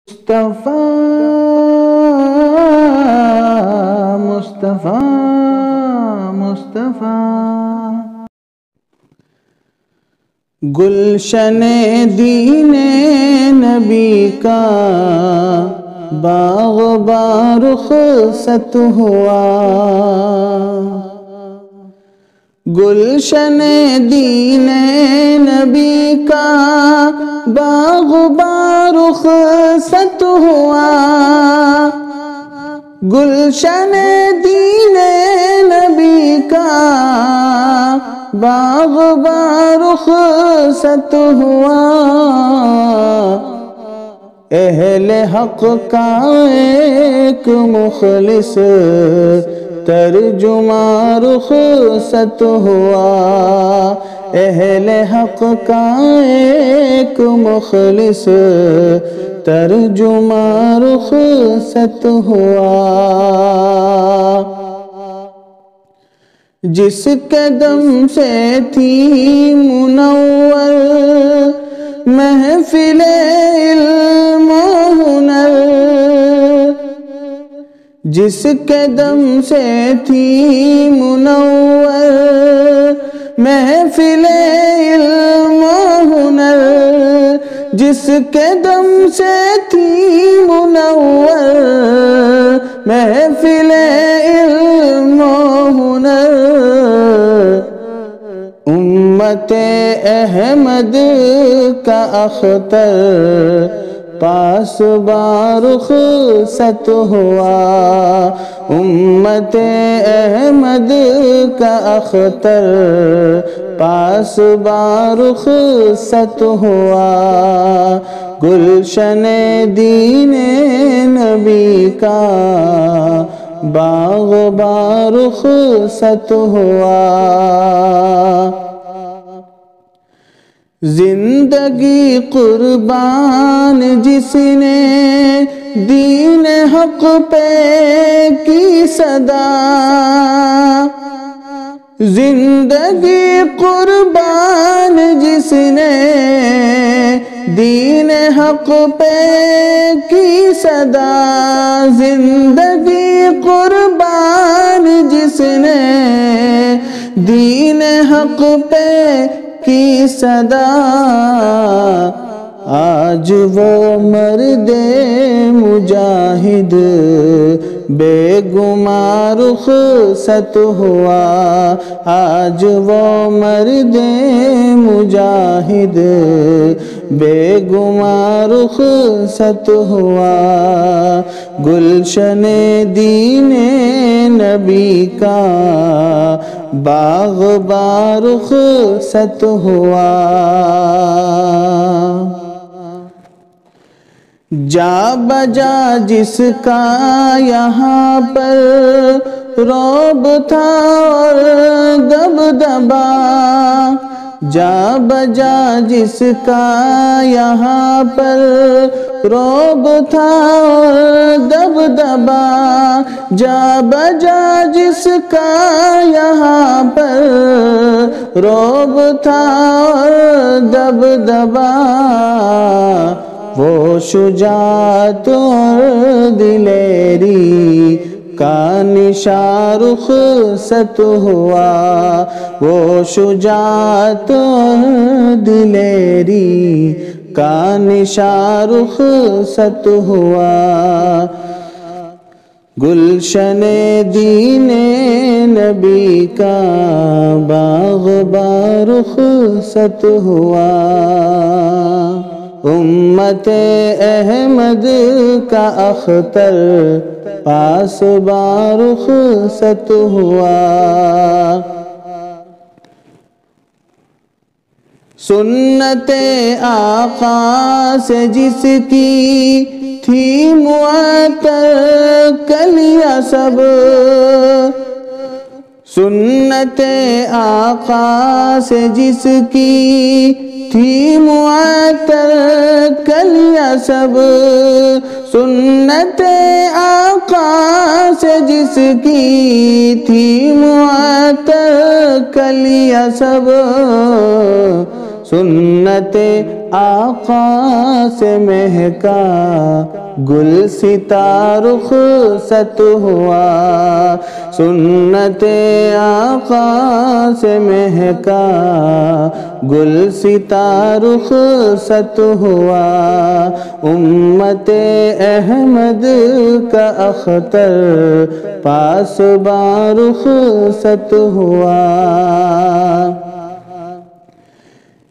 مصطفیٰ مصطفیٰ مصطفیٰ گلشن دین نبی کا باغ رخصت ہوا، گلشن دین نبی کا باغ رخصت ہوا، گلشن دین نبی کا باغ رخصت ہوا، اہل حق کا ایک مخلص ترجمہ رخصت ہوا، اہل حق کا ایک مخلص ترجمہ رخصت ہوا، جس قدم سے تھی منور محفل علم و ہنر، جس قدم سے تھی منور محفل علم و ہنر، جس قدم سے تھی منور محفل علم و ہنر، امت احمد کا اختر پاس رخصت ہوا، امت احمد کا اختر پاس رخصت ہوا، گلشن دین نبی کا باغ رخصت ہوا، زندگی قربان جس نے دین حق پہ کی صدا، زندگی قربان جس نے دین حق پہ کی صدا، زندگی قربان جس نے دین حق پہ کی صدا، آج وہ مرد مجاہد بے گماں رخصت ہوا، آج وہ مرد مجاہد بے گماں رخصت ہوا، گلشن دین نبی کا باغ رخصت ہوا، جا بجا جس کا یہاں پر رعب تھا اور دبدبا، جا بجا جس کا یہاں پر رعب تھا اور دبدبا، جا بجا جس کا یہاں پر رعب تھا اور دبدبا، وہ شجاعت اور دلیری کا نشان رخصت ہوا، وہ شجاعت اور دلیری کا نشان رخصت ہوا، گلشن دین نبی کا باغ رخصت ہوا، امت احمد کا اختر پاس رخصت ہوا، سنت آقا سے جس کی تھی معطر کلیہ سب، سنت آقا سے جس کی تھی معطر کلیہ سب، سنت آقا سے جس کی تھی معطر کلیہ سب، سنت آقا سے مہکا گلستہ رخصت ہوا، سنت آقا سے مہکا گلستہ رخصت ہوا، امت احمد کا اختر پاسباں رخصت ہوا۔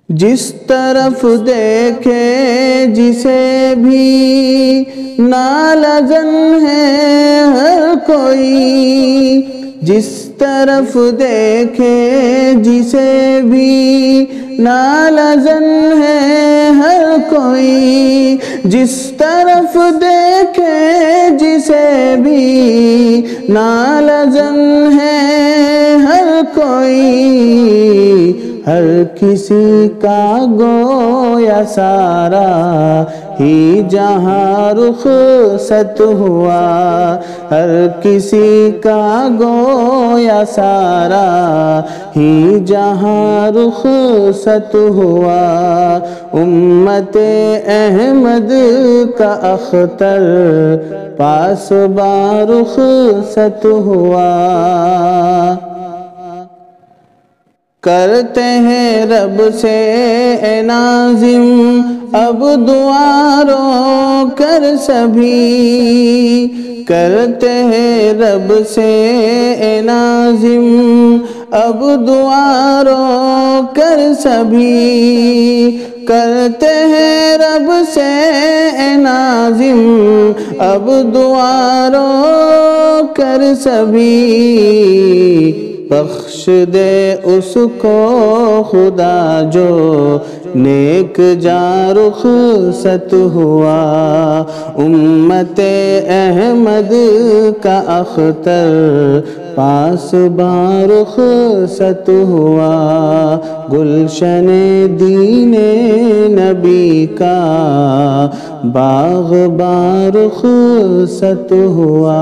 جس طرف دیکھے جسے بھی نالزن ہے ہر کوئی، جس طرف دیکھے جسے بھی نالزن ہے ہر کوئی، جس طرف دیکھے جسے بھی نالزن ہے ہر کوئی، ہر کسی کا گویا سارا ہی جہاں رخصت ہوا، ہر کسی کا گویا سارا ہی جہاں رخصت ہوا، امت احمد کا اختر پاسباں رخصت ہوا۔ کرتے ہیں رب سے اے ناظم اب دعا رو کر سبھی، کرتے ہیں رب سے اے ناظم اب دعا رو کر سبھی، کرتے ہیں رب سے اے ناظم اب دعا رو کر سبھی، بخش دے اس کو خدا جو نیک جاں رخصت ہوا، امت احمد کا اختر پاسباں رخصت ہوا، گلشن دین نبی کا باغباں رخصت ہوا۔